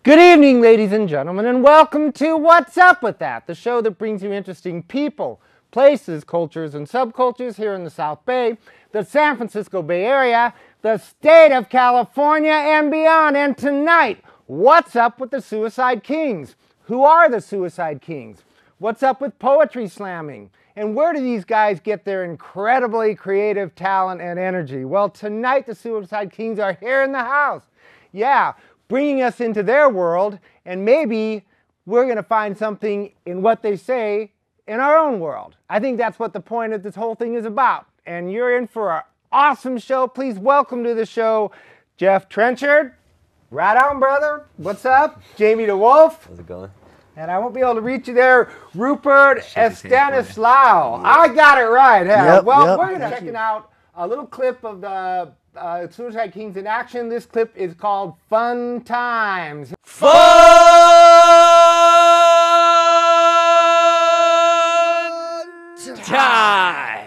Good evening, ladies and gentlemen, and welcome to What's Up With That, the show that brings you interesting people, places, cultures, and subcultures here in the South Bay, the San Francisco Bay Area, the state of California, and beyond. And tonight, what's up with the Suicide Kings? Who are the Suicide Kings? What's up with poetry slamming? And where do these guys get their incredibly creative talent and energy? Well, tonight the Suicide Kings are here in the house. Yeah, bringing us into their world, and maybe we're going to find something in what they say in our own world. I think that's what the point of this whole thing is about. And you're in for an awesome show. Please welcome to the show, Geoff Trenchard. Right on, brother. What's up? Jaime DeWolf. How's it going? And I won't be able to reach you there, Rupert Estanislao. I got it right. Huh? Well, we're checking out a little clip of the Suicide Kings in action. This clip is called Fun Times. Fun Times!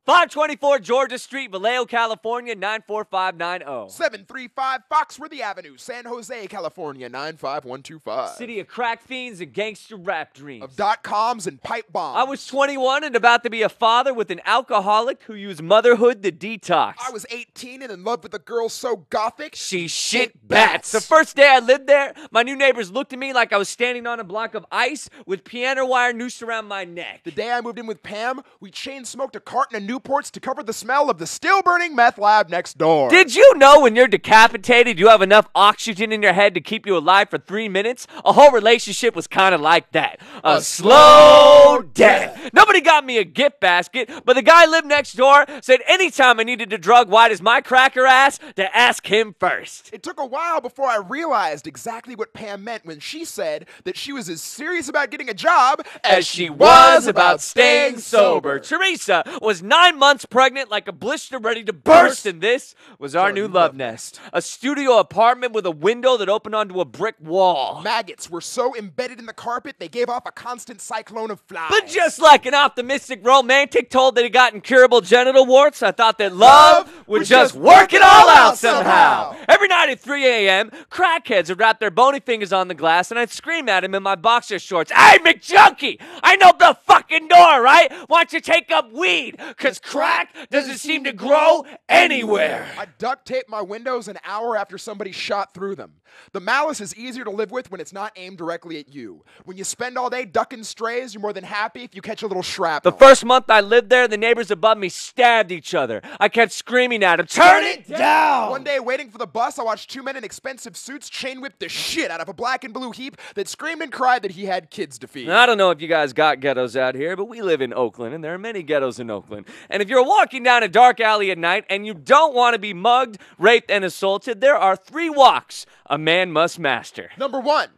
524 Georgia Street, Vallejo, California, 94590. 735 Foxworthy Avenue, San Jose, California, 95125. City of crack fiends and gangster rap dreams. Of .coms and pipe bombs. I was 21 and about to be a father with an alcoholic who used motherhood to detox. I was 18 and in love with a girl so gothic, she shit bats. The first day I lived there, my new neighbors looked at me like I was standing on a block of ice with piano wire noosed around my neck. The day I moved in with Pam, we chain smoked a carton of Newports to cover the smell of the still-burning meth lab next door. Did you know when you're decapitated, you have enough oxygen in your head to keep you alive for 3 minutes? A whole relationship was kind of like that. A slow death. Nobody got me a gift basket, but the guy lived next door said anytime I needed a drug white as my cracker ass, to ask him first. It took a while before I realized exactly what Pam meant when she said that she was as serious about getting a job as she was about staying sober. Teresa was 9 months pregnant like a blister ready to burst, and this was our new love nest. A studio apartment with a window that opened onto a brick wall. Maggots were so embedded in the carpet, they gave off a constant cyclone of flies. But just like an optimistic romantic told that he got incurable genital warts, I thought that love would just work it all out somehow. Every night at 3 a.m., crackheads would wrap their bony fingers on the glass, and I'd scream at him in my boxer shorts, "Hey, McJunkie, I know the fucking door, right? Why don't you take up weed? Because crack doesn't seem to grow anywhere." I duct taped my windows an hour after somebody shot through them. The malice is easier to live with when it's not aimed directly at you. When you spend all day ducking strays, you're more than happy if you catch a little shrapnel. The first month I lived there, the neighbors above me stabbed each other. I kept screaming at them, "Turn it down!" One day, waiting for the bus, I watched two men in expensive suits chain whip the shit out of a black and blue heap that screamed and cried that he had kids to feed. Now, I don't know if you guys got ghettos out here, but we live in Oakland, and there are many ghettos in Oakland. And if you're walking down a dark alley at night and you don't want to be mugged, raped, and assaulted, there are 3 walks a man must master. Number 1,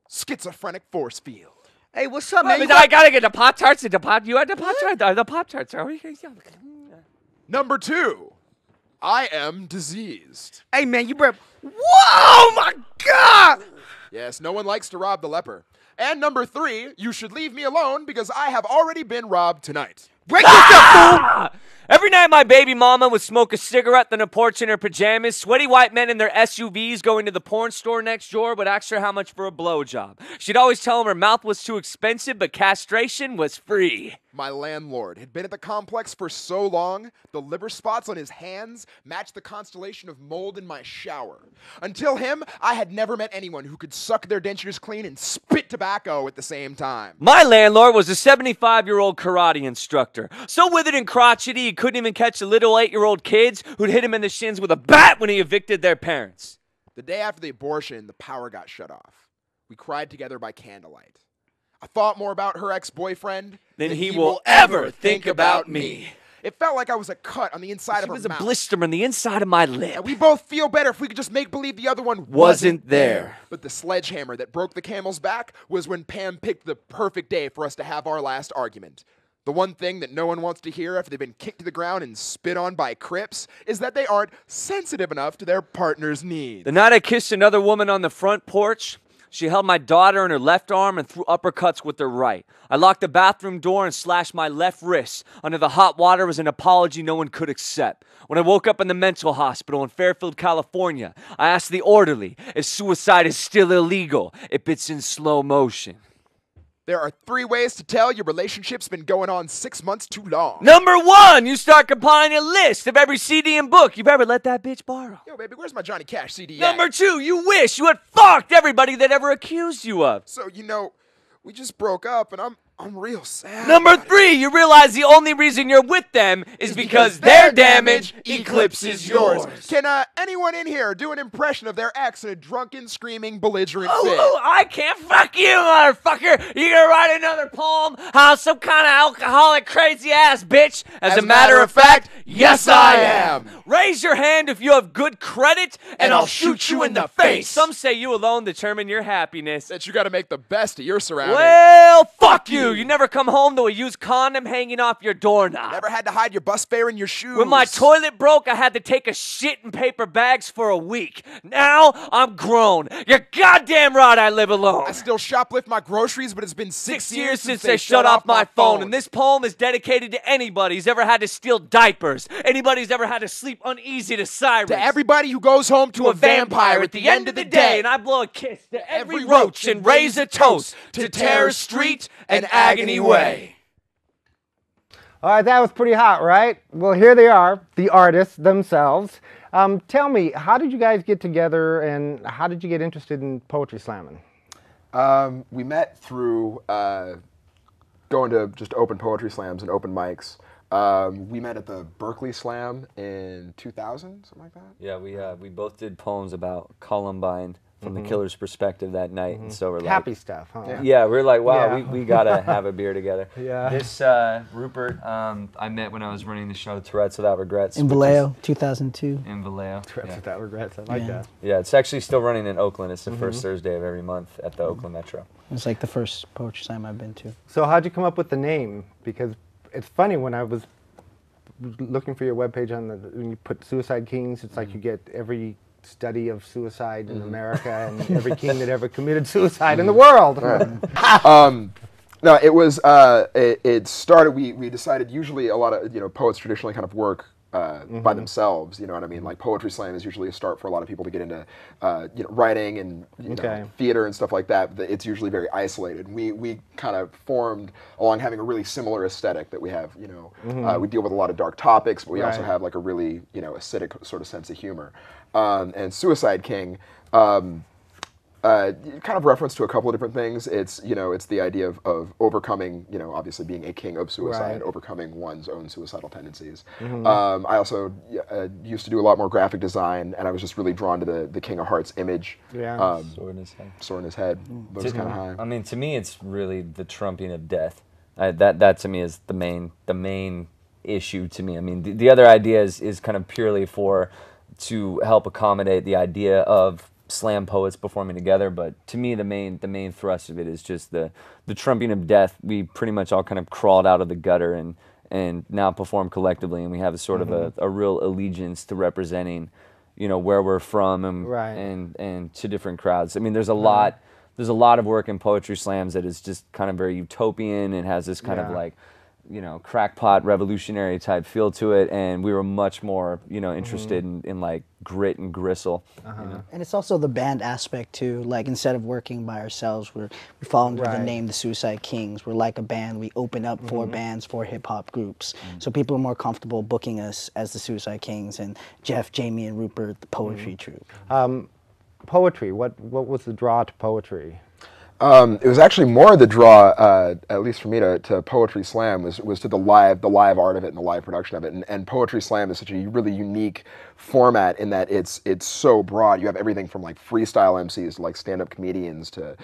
schizophrenic force field. Hey, what's up, man? I gotta get the Pop-Tarts. You had the Pop-Tarts. The Pop-Tarts. Number 2, I am diseased. Hey, man, you brought... Whoa, my God! Yes, no one likes to rob the leper. And number 3, you should leave me alone because I have already been robbed tonight. Break yourself, fool! Every night my baby mama would smoke a cigarette on a porch in her pajamas. Sweaty white men in their SUVs going to the porn store next door would ask her how much for a blowjob. She'd always tell him her mouth was too expensive, but castration was free. My landlord had been at the complex for so long, the liver spots on his hands matched the constellation of mold in my shower. Until him, I had never met anyone who could suck their dentures clean and spit tobacco at the same time. My landlord was a 75-year-old karate instructor. So withered and crotchety, he couldn't even catch the little 8-year-old kids who'd hit him in the shins with a bat when he evicted their parents. The day after the abortion, the power got shut off. We cried together by candlelight. I thought more about her ex-boyfriend than he will ever think about me. It felt like I was a cut on the inside of her mouth. It was a blister on the inside of my lip. And we both feel better if we could just make believe the other one wasn't there. But the sledgehammer that broke the camel's back was when Pam picked the perfect day for us to have our last argument. The one thing that no one wants to hear after they've been kicked to the ground and spit on by Crips is that they aren't sensitive enough to their partner's needs. The night I kissed another woman on the front porch, She held my daughter in her left arm and threw uppercuts with her right. I locked the bathroom door and slashed my left wrist. Under the hot water was an apology no one could accept. When I woke up in the mental hospital in Fairfield, California, I asked the orderly if suicide is still illegal, if it's in slow motion. There are 3 ways to tell your relationship's been going on 6 months too long. Number 1, you start compiling a list of every CD and book you've ever let that bitch borrow. Yo, baby, where's my Johnny Cash CD at? Number 2, you wish you had fucked everybody that ever accused you of. So, we just broke up, and I'm real sad. Number 3, you realize the only reason you're with them is because their damage eclipses yours. Can anyone in here do an impression of their ex in a drunken, screaming, belligerent fit? Oh, I can't. Fuck you, motherfucker. You gonna write another poem? How some kind of alcoholic, crazy ass bitch? As a matter of fact, yes, I am. Raise your hand if you have good credit, and I'll shoot you in the face. Some say you alone determine your happiness. That you gotta make the best of your surroundings. Well, fuck you. You never come home to a used condom hanging off your doorknob. Never had to hide your bus fare in your shoes. When my toilet broke, I had to take a shit in paper bags for a week. Now, I'm grown. You're goddamn right I live alone. I still shoplift my groceries, but it's been 6 years since they shut off my phone. And this poem is dedicated to anybody who's ever had to steal diapers. Anybody who's ever had to sleep uneasy to sirens. To everybody who goes home to a vampire at the end of the day. And I blow a kiss to every roach and raise a toast to Terror Street and Agony Way. All right, that was pretty hot, right? Well, here they are, the artists themselves. Tell me, how did you guys get together, and how did you get interested in poetry slamming? We met through going to just open poetry slams and open mics. We met at the Berkeley Slam in 2000, something like that. Yeah, we both did poems about Columbine from the killer's perspective that night, and so we're like happy stuff, huh? Yeah, we're like, wow, Yeah. we gotta have a beer together. Yeah. This Rupert, I met when I was running the show Tourette's Without Regrets. In Vallejo, 2002. In Vallejo. Tourette's Without Regrets, I like that. Yeah, it's actually still running in Oakland. It's the first Thursday of every month at the Oakland Metro. It's like the first poetry slam I've been to. So how'd you come up with the name? Because it's funny, when I was looking for your webpage when you put Suicide Kings, it's like you get every study of suicide in America and every king that ever committed suicide in the world. No, it was. It started. We decided. Usually, a lot of poets traditionally kind of work by themselves. You know what I mean? Like poetry slam is usually a start for a lot of people to get into writing and theater and stuff like that. But it's usually very isolated. We kind of formed along having a really similar aesthetic that we have. We deal with a lot of dark topics, but we also have like a really acidic sort of sense of humor. And Suicide King. Kind of reference to a couple of different things. It's it's the idea of overcoming, obviously being a king of suicide, overcoming one's own suicidal tendencies. I also used to do a lot more graphic design, and I was just really drawn to the King of Hearts image. Yeah. Sword in his head. Sword in his head. Those kind of high. I mean, to me, it's really the trumping of death. That to me is the main issue to me. I mean, the other idea is kind of purely to help accommodate the idea of slam poets performing together, but to me the main thrust of it is just the trumping of death. We pretty much all kind of crawled out of the gutter and now perform collectively, and we have a sort of a real allegiance to representing where we're from and to different crowds. I mean, there's a lot of work in poetry slams that is just kind of very utopian and has this kind of like crackpot revolutionary type feel to it, and we were much more interested in like grit and gristle. And it's also the band aspect too. Like, instead of working by ourselves, we fall under the name the Suicide Kings. We're like a band. We open up for bands, for hip hop groups, so people are more comfortable booking us as the Suicide Kings and Geoff, Jaime, and Rupert, the poetry troupe. Poetry. What was the draw to poetry? It was actually more the draw, at least for me, to Poetry Slam was to the live art of it and the live production of it. And Poetry Slam is such a really unique format in that it's so broad. You have everything from like freestyle MCs to like stand-up comedians to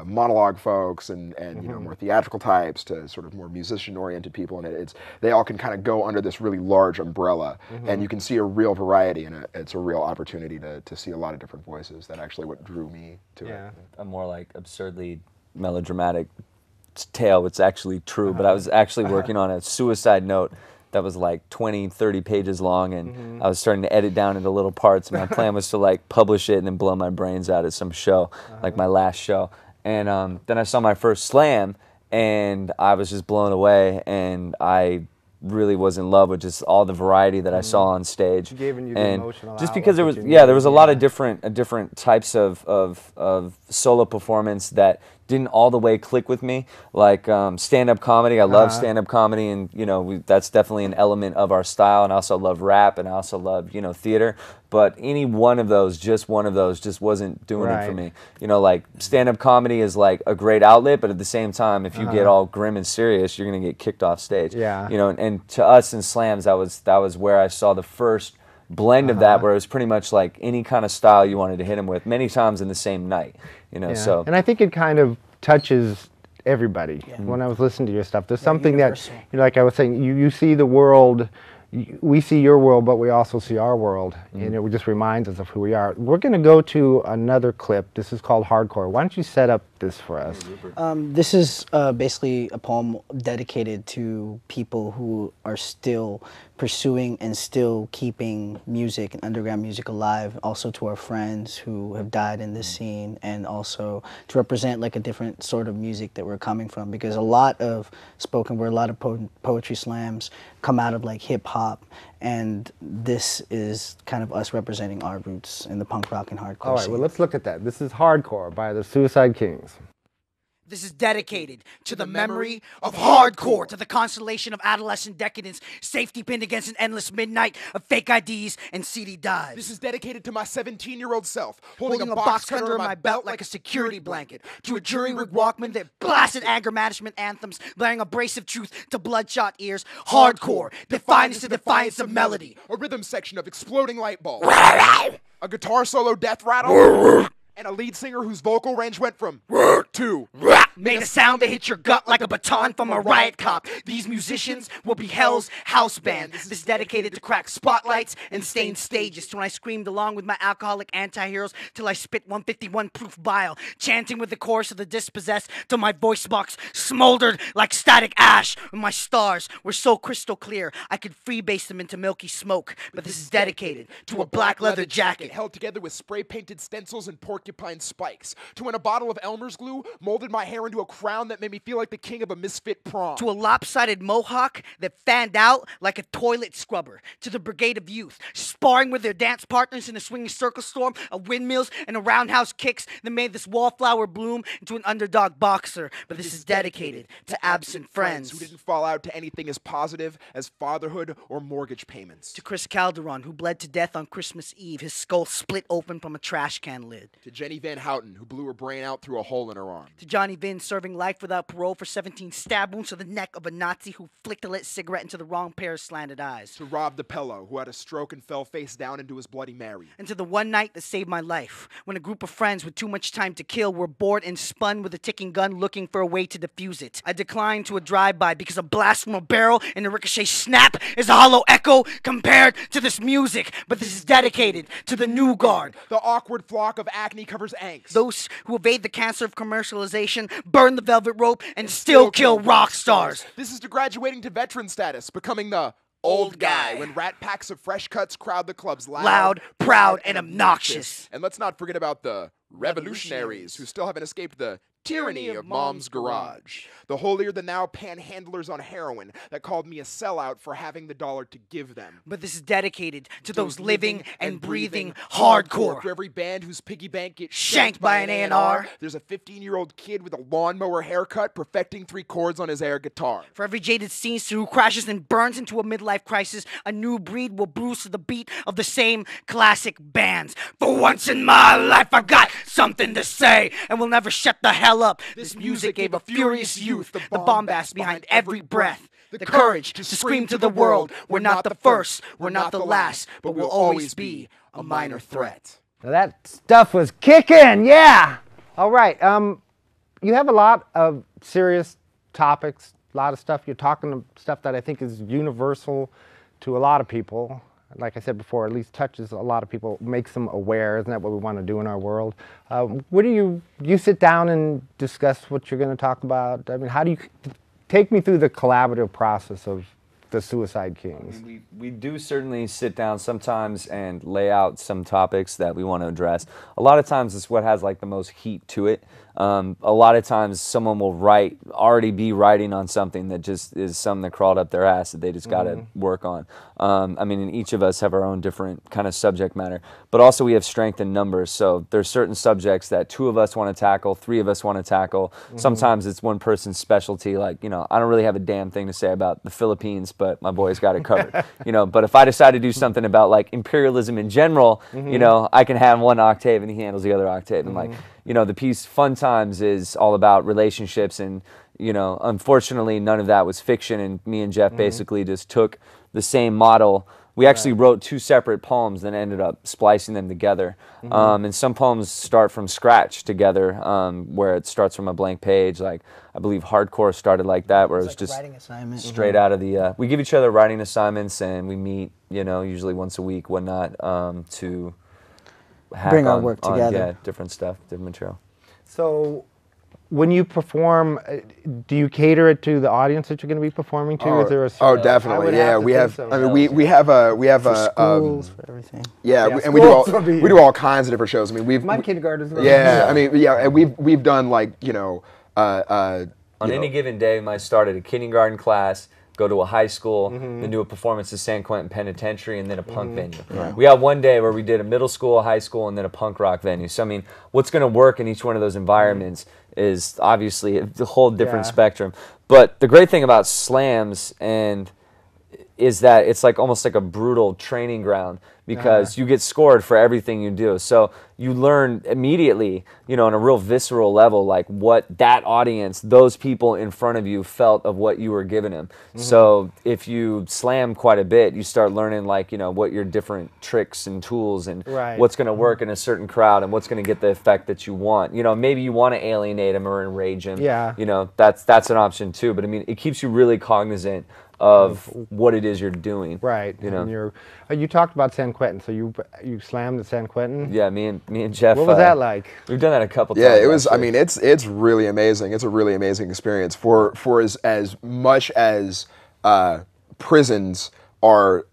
monologue folks and more theatrical types to sort of more musician-oriented people. And they all can kind of go under this really large umbrella, and you can see a real variety, and it's a real opportunity to see a lot of different voices. That actually what drew me to it. A more like absurdly melodramatic tale. It's actually true, but I was actually working on a suicide note that was like 20, 30 pages long, and I was starting to edit down into little parts. And my plan was to like publish it and then blow my brains out at some show, like my last show. And then I saw my first slam, and I was just blown away, and I really was in love with just all the variety that I saw on stage. Giving you the and emotional just because there was, outlet there was a lot of different types of solo performance that didn't all the way click with me, like stand-up comedy. I love stand-up comedy, and that's definitely an element of our style. And I also love rap, and I also love theater. But any one of those, just wasn't doing it for me. Like stand-up comedy is like a great outlet, but at the same time, if you get all grim and serious, you're gonna get kicked off stage. Yeah. And to us in slams, that was where I saw the first blend of that, where it was pretty much like any kind of style you wanted to hit him with, many times in the same night. So. And I think it kind of touches everybody. When I was listening to your stuff, there's something that, like I was saying, you see the world. We see your world, but we also see our world, and it just reminds us of who we are. We're going to go to another clip. This is called Hardcore. Why don't you set up this for us? This is basically a poem dedicated to people who are still pursuing and still keeping music and underground music alive, also to our friends who have died in this scene, and also to represent like a different sort of music that we're coming from, because a lot of spoken word, a lot of poetry slams come out of like hip hop, and this is kind of us representing our roots in the punk rock and hardcore All right, scene. well, let's look at that. This is Hardcore by the Suicide Kings. This is dedicated to the memory of hardcore, to the constellation of adolescent decadence, safety pinned against an endless midnight of fake IDs and CD dives. This is dedicated to my 17-year-old self, holding a box cutter in my belt like a security blanket, to a jury-rigged Walkman that blasted anger management anthems, blaring abrasive truth to bloodshot ears. Hardcore, defiance to defiance of melody. A rhythm section of exploding light bulbs, a guitar solo death rattle, and a lead singer whose vocal range went from to Made a sound that hit your gut like a baton from a riot cop. These musicians will be hell's house band. This is dedicated to crack spotlights and stained stages. To when I screamed along with my alcoholic anti-heroes till I spit 151 proof bile, chanting with the chorus of the dispossessed till my voice box smoldered like static ash. When my stars were so crystal clear I could freebase them into milky smoke. But this is dedicated to a black leather jacket held together with spray-painted stencils and porcupine spikes. To when a bottle of Elmer's glue molded my hair into a crown that made me feel like the king of a misfit prom. To a lopsided mohawk that fanned out like a toilet scrubber. To the brigade of youth, sparring with their dance partners in a swinging circle storm of windmills and a roundhouse kicks that made this wallflower bloom into an underdog boxer. But this is dedicated to absent friends who didn't fall out to anything as positive as fatherhood or mortgage payments. To Chris Calderon, who bled to death on Christmas Eve, his skull split open from a trash can lid. To Jenny Van Houten, who blew her brain out through a hole in her arm. To Johnny Vinn, serving life without parole for 17 stab wounds to the neck of a Nazi who flicked a lit cigarette into the wrong pair of slanted eyes. To Rob DePello, who had a stroke and fell face down into his Bloody Mary. And to the one night that saved my life, when a group of friends with too much time to kill were bored and spun with a ticking gun looking for a way to defuse it. I declined to a drive-by because a blast from a barrel and a ricochet snap is a hollow echo compared to this music. But this is dedicated to the new guard. The awkward flock of acne covers angst. Those who evade the cancer of commercialization, burn the velvet rope, and still kill rock stars. This is to graduating to veteran status, becoming the old guy when rat packs of fresh cuts crowd the clubs loud, proud, and obnoxious. And let's not forget about the revolutionaries who still haven't escaped the tyranny of Mom's garage. The holier-than-thou panhandlers on heroin that called me a sellout for having the dollar to give them. But this is dedicated to those living and breathing hardcore. For every band whose piggy bank gets shanked by an A&R. There's a 15-year-old kid with a lawnmower haircut perfecting 3 chords on his air guitar. For every jaded scenester who crashes and burns into a midlife crisis, a new breed will bruise to the beat of the same classic bands. For once in my life I've got something to say, and we'll never shut the hell up. This music gave a furious youth the bombast behind every breath, the courage to scream to the world, we're not the first, we're not the last, but we'll always be a minor threat. Now that stuff was kicking, yeah! All right, you have a lot of serious topics, a lot of stuff. You're talking stuff that I think is universal to a lot of people. Like I said before, at least touches a lot of people, makes them aware. Isn't that what we want to do in our world? What do you sit down and discuss what you're going to talk about? I mean, how do you take me through the collaborative process of the Suicide Kings? We do certainly sit down sometimes and lay out some topics that we want to address. A lot of times it's what has like the most heat to it. A lot of times someone will already be writing on something that just is something that crawled up their ass that they just got to work on. I mean, and each of us have our own different kind of subject matter, but also we have strength in numbers. So there's certain subjects that 2 of us want to tackle, 3 of us want to tackle. Sometimes it's one person's specialty. Like, you know, I don't really have a damn thing to say about the Philippines, but my boy's got it covered. You know, but if I decide to do something about like imperialism in general, you know, I can have one octave and he handles the other octave. And like, you know, the piece Fun Times is all about relationships, and, you know, unfortunately none of that was fiction, and me and Geoff basically just took the same model. We actually wrote 2 separate poems, then ended up splicing them together. And some poems start from scratch together, where it starts from a blank page. Like, I believe Hardcore started like that, where it was like just writing assignment. straight out of the, we give each other writing assignments, and we meet, you know, usually once a week, whatnot, to hack Bring our on, work on, together. yeah, different stuff, different material. So when you perform, do you cater it to the audience that you're going to be performing to? Is there a certain, definitely. Yeah, we have. So. I mean, we have a Schools, for everything. Yeah, Yeah, and we do schools will be- we do all kinds of different shows. I mean, My kindergarten is Yeah, I mean, yeah, and we've done like, you know, On any given day, we might start at a kindergarten class, go to a high school, then do a performance at San Quentin Penitentiary, and then a punk venue. We had one day where we did a middle school, a high school, and then a punk rock venue. So, I mean, what's going to work in each one of those environments is obviously a whole different spectrum. But the great thing about slams is that it's like almost like a brutal training ground, because you get scored for everything you do. So you learn immediately, you know, on a real visceral level, like what that audience, those people in front of you felt of what you were giving them. So if you slam quite a bit, you start learning, like, you know, what your different tricks and tools and what's going to work in a certain crowd and what's going to get the effect that you want. You know, maybe you want to alienate them or enrage them. Yeah. You know, that's an option too. But I mean, it keeps you really cognizant of what it is you're doing. Right. You know. And you talked about San Quentin, so you slammed at San Quentin? Yeah, me and Geoff. What was that like? We've done that a couple times. Yeah, it was. Actually. I mean, it's really amazing. It's a really amazing experience. For as much as prisons are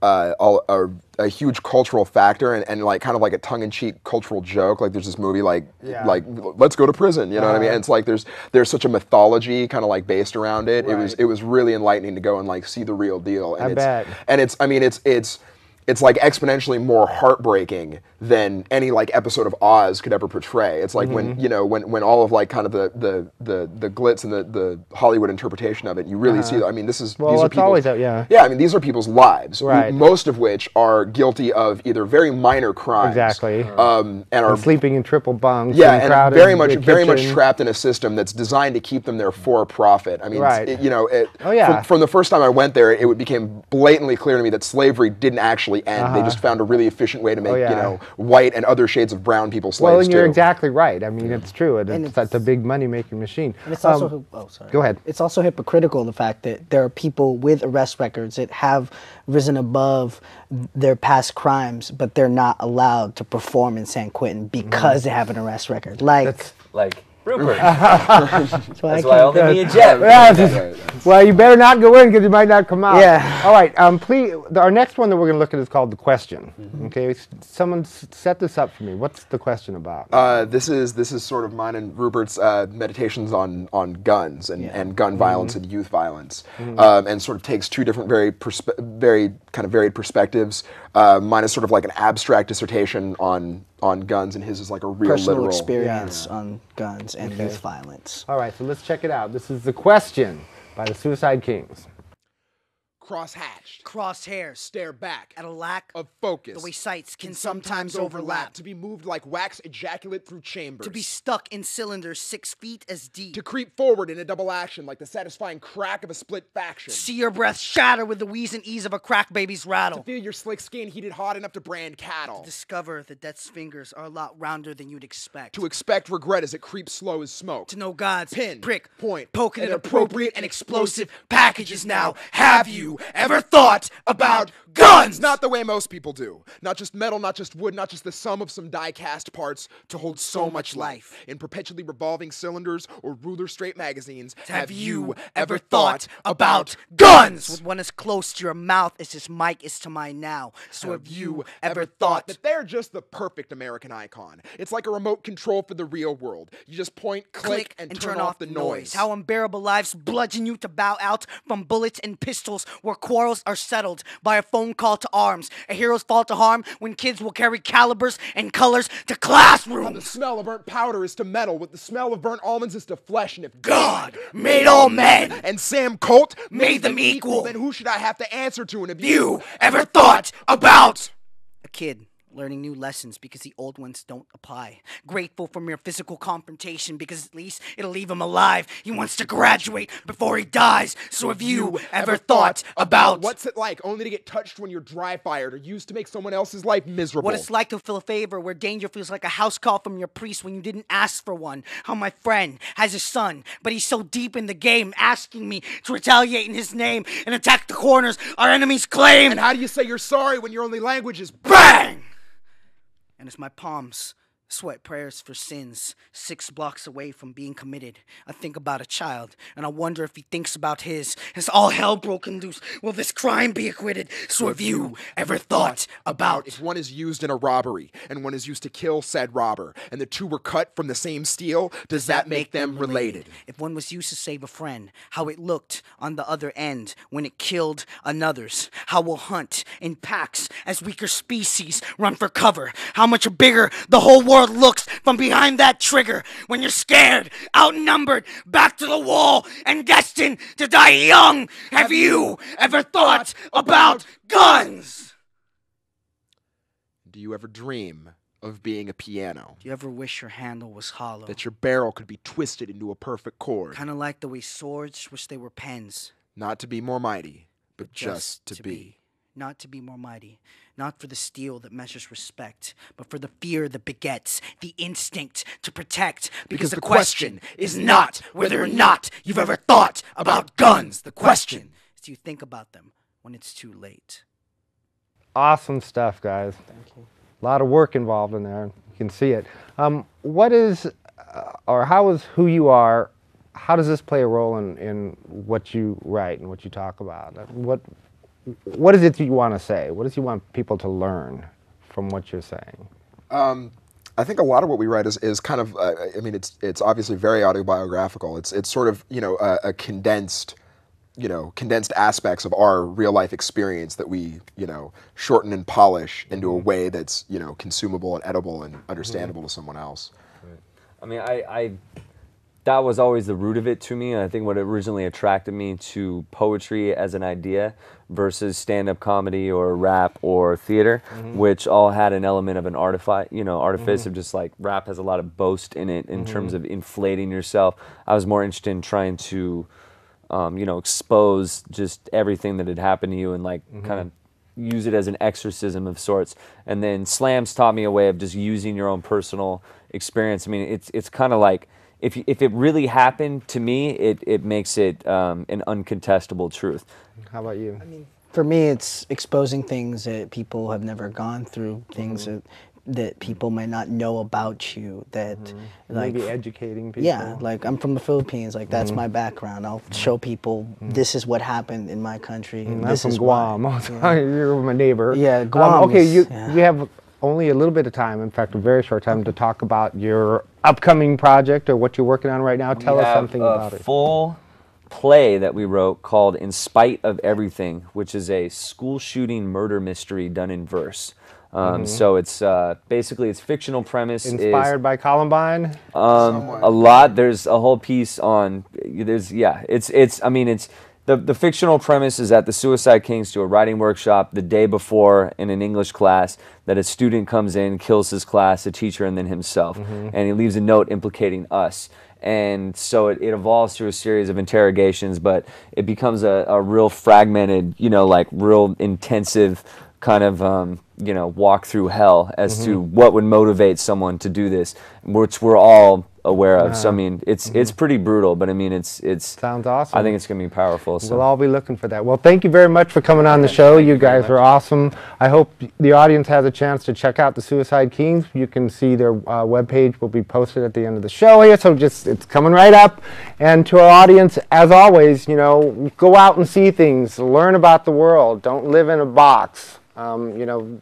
a huge cultural factor and like kind of like a tongue-in-cheek cultural joke. Like there's this movie like let's go to prison. You know what I mean? And it's like there's such a mythology kind of like based around it. Right. It was really enlightening to go and like see the real deal. And I bet. And it's like exponentially more heartbreaking than any like episode of Oz could ever portray. It's like when, you know, when all of like kind of the glitz and the Hollywood interpretation of it, you really see. I mean, these are it's always out, yeah. Yeah, I mean, these are people's lives, Right. most of which are guilty of either very minor crimes, Exactly. and are Sleeping in triple bunks. yeah, and and crowded very in much the kitchen. trapped in a system that's designed to keep them there for profit. I mean, Right. you know, Oh, yeah. from the first time I went there, it became blatantly clear to me that slavery didn't actually end. They just found a really efficient way to make, yeah. you know, white and other shades of brown people slaves Well, and you're too. exactly right. I mean, it's true. And It's a big money-making machine. And it's also, sorry. Go ahead. It's also hypocritical, the fact that there are people with arrest records that have risen above their past crimes, but they're not allowed to perform in San Quentin because they have an arrest record. Like Rupert. that's why That's why only me and Geoff. Well, you better not go in because you might not come out. Yeah. All right. Please. Our next one that we're going to look at is called The Question. Okay. Someone set this up for me. What's the question about? This is sort of mine and Rupert's meditations on guns and gun violence and youth violence, and sort of takes two different very kind of varied perspectives. Mine is sort of like an abstract dissertation on guns, and his is like a real personal literal experience on guns and youth violence. All right. So let's check it out. This is The Question by the Suicide Kings. Cross-hatched, Crosshairs stare back at a lack of focus. the way sights can sometimes overlap. To be moved like wax ejaculate through chambers. To be stuck in cylinders 6 feet as deep. To creep forward in a double action like the satisfying crack of a split faction. See your breath shatter with the wheeze and ease of a crack baby's To rattle. feel your slick skin heated hot enough to brand cattle. Discover that death's fingers are a lot rounder than you'd expect. To expect regret as it creeps slow as smoke. To know God's Pin, prick, point, poking and at appropriate and explosive packages now. Have you you ever thought about guns? Not the way most people do. Not just metal, not just wood, not just the sum of some die-cast parts to hold so much life. In perpetually revolving cylinders or ruler straight magazines, Have you ever thought about guns? With one as close to your mouth as this mic is to mine now. So have you ever thought that they're just the perfect American icon? It's like a remote control for the real world. You just point, click, and turn off the noise. How unbearable lives bludgeon you to bow out from bullets and pistols, where quarrels are settled by a phone call to arms. A hero's fall to harm when kids will carry calibers and colors to classrooms. How the smell of burnt powder is to metal, what the smell of burnt almonds is to flesh, and if God made all men and Sam Colt made them equal, then who should I have to answer to? And if you ever thought about a kid learning new lessons because the old ones don't apply. Grateful for mere physical confrontation because at least it'll leave him alive. He wants to graduate before he dies. So have you ever thought about what's it like only to get touched when you're dry fired or used to make someone else's life miserable? What it's like to fill a favor where danger feels like a house call from your priest when you didn't ask for one. How my friend has a son, but he's so deep in the game asking me to retaliate in his name and attack the corners our enemies claim. And how do you say you're sorry when your only language is bang? And as my palms sweat prayers for sins 6 blocks away from being committed, I think about a child, and I wonder if he thinks about his. As all hell broken loose, will this crime be acquitted? So have you ever thought about if one is used in a robbery, and one is used to kill said robber, and the two were cut from the same steel, does that make them related? If one was used to save a friend, how it looked on the other end when it killed another's. How we'll hunt in packs as weaker species run for cover. How much bigger the whole world looks from behind that trigger when you're scared, outnumbered, back to the wall, and destined to die young. Have you ever thought about guns? Do you ever dream of being a piano? Do you ever wish your handle was hollow? That your barrel could be twisted into a perfect chord? Kind of like the way swords wish they were pens. Not to be more mighty, but just to be. Not to be more mighty, not for the steel that measures respect, but for the fear that begets the instinct to protect. Because the question is not whether or not you've ever thought about guns. The question is, do you think about them when it's too late? Awesome stuff, guys. Thank you. A lot of work involved in there. You can see it. What is, or how is who you are, how does this play a role in what you write and what you talk about? What is it you want to say? What does you want people to learn from what you're saying? I think a lot of what we write is kind of, I mean, it's obviously very autobiographical. It's sort of, a condensed aspects of our real life experience that we, shorten and polish into a way that's, consumable and edible and understandable to someone else. Right. I mean, I that was always the root of it to me, and I think what originally attracted me to poetry as an idea versus stand-up comedy or rap or theater, which all had an element of an artifice of just like rap has a lot of boast in it in terms of inflating yourself. I was more interested in trying to, expose just everything that had happened to you and like kind of use it as an exorcism of sorts. And then slams taught me a way of just using your own personal experience. I mean, it's kind of like, if it really happened to me, it makes it an uncontestable truth. How about you? I mean, for me, it's exposing things that people have never gone through, things that people might not know about you. That like maybe educating people. Yeah, like I'm from the Philippines. Like that's my background. I'll show people this is what happened in my country. I'm This from is Guam. why. You're my neighbor. Yeah, Guam. Okay, is- yeah. you have only a little bit of time, in fact, a very short time, to talk about your upcoming project or what you're working on right now. Tell us something about it. Full play that we wrote called In Spite of Everything, which is a school shooting murder mystery done in verse. So it's basically its fictional premise Inspired by Columbine? a lot. There's a whole piece on. The fictional premise is that the Suicide Kings do a writing workshop the day before in an English class, that a student comes in, kills his class, a teacher, and then himself. And he leaves a note implicating us. And so it evolves through a series of interrogations, but it becomes a real fragmented, real intensive kind of, walk through hell as to what would motivate someone to do this, which we're all aware of. So I mean, it's pretty brutal, but I mean, it's sounds awesome. I think it's gonna be powerful. So. We'll all be looking for that. Well, thank you very much for coming on the show. You guys are awesome. I hope the audience has a chance to check out the Suicide Kings. You can see their webpage will be posted at the end of the show here, so just it's coming right up. And to our audience, as always, you know, go out and see things, learn about the world. Don't live in a box. You know,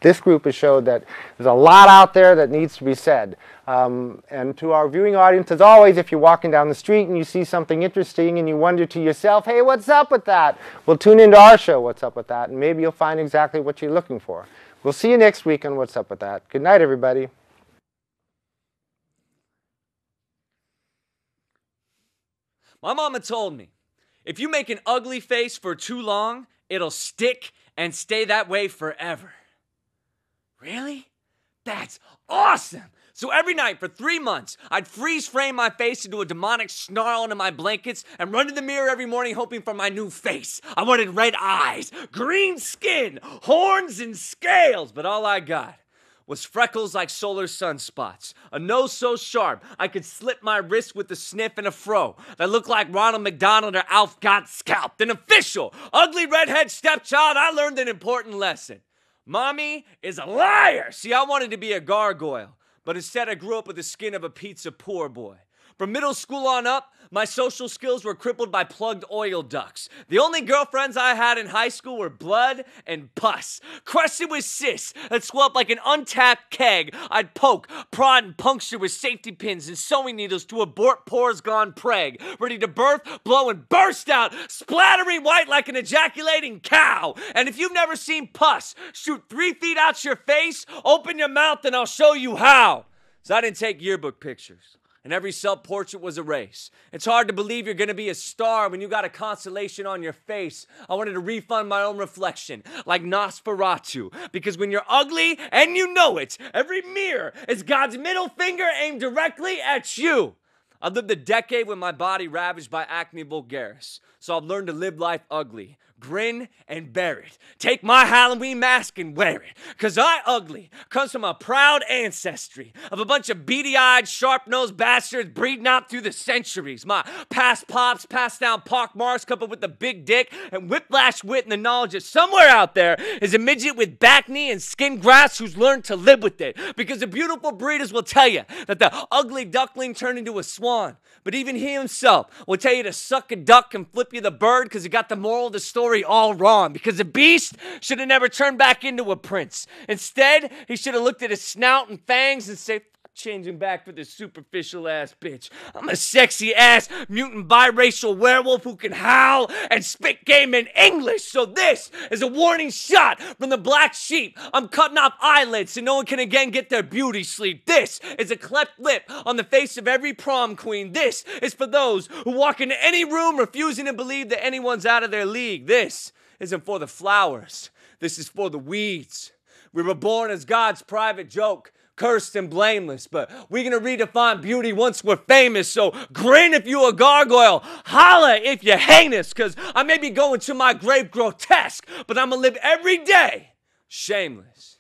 this group has showed that there's a lot out there that needs to be said. And to our viewing audience, as always, if you're walking down the street and you see something interesting and you wonder to yourself, hey, what's up with that? Well, tune into our show, What's Up With That, and maybe you'll find exactly what you're looking for. We'll see you next week on What's Up With That. Good night, everybody. My mama told me, if you make an ugly face for too long, it'll stick and stay that way forever. Really? That's awesome! So every night for 3 months, I'd freeze frame my face into a demonic snarl into my blankets and run to the mirror every morning hoping for my new face. I wanted red eyes, green skin, horns, and scales, but all I got was freckles like solar sunspots, a nose so sharp I could slip my wrist with a sniff and a fro that looked like Ronald McDonald or Alf got scalped. An official, ugly redhead stepchild, I learned an important lesson. Mommy is a liar! See, I wanted to be a gargoyle, but instead I grew up with the skin of a pizza poor boy. From middle school on up, my social skills were crippled by plugged oil ducts. The only girlfriends I had in high school were blood and pus. Crusted with cysts that swelled like an untapped keg. I'd poke, prod, and puncture with safety pins and sewing needles to abort pores gone preg. Ready to birth, blow, and burst out, splattering white like an ejaculating cow. And if you've never seen pus shoot 3 feet out your face, open your mouth and I'll show you how. So I didn't take yearbook pictures. And every self-portrait was a race. It's hard to believe you're gonna be a star when you got a constellation on your face. I wanted to refund my own reflection, like Nosferatu. Because when you're ugly, and you know it, every mirror is God's middle finger aimed directly at you. I lived a decade with my body ravaged by acne vulgaris. So I've learned to live life ugly. Grin and bear it. Take my Halloween mask and wear it. Cause I ugly comes from a proud ancestry of a bunch of beady-eyed, sharp-nosed bastards breeding out through the centuries. My past pops passed down pock marks coupled with a big dick and whiplash wit and the knowledge that somewhere out there is a midget with back knee and skin grafts who's learned to live with it. Because the beautiful breeders will tell you that the ugly duckling turned into a swan. But even he himself will tell you to suck a duck and flip you the bird because he got the moral of the story all wrong, because the beast should have never turned back into a prince. Instead, he should have looked at his snout and fangs and said, changing back for this superficial ass bitch. I'm a sexy ass mutant biracial werewolf who can howl and spit game in English. So this is a warning shot from the black sheep. I'm cutting off eyelids so no one can again get their beauty sleep. This is a cleft lip on the face of every prom queen. This is for those who walk into any room refusing to believe that anyone's out of their league. This isn't for the flowers. This is for the weeds. We were born as God's private joke, cursed and blameless, but we're gonna redefine beauty once we're famous. So grin if you a gargoyle, holla if you're heinous, cause I may be going to my grave grotesque, but I'ma live every day shameless.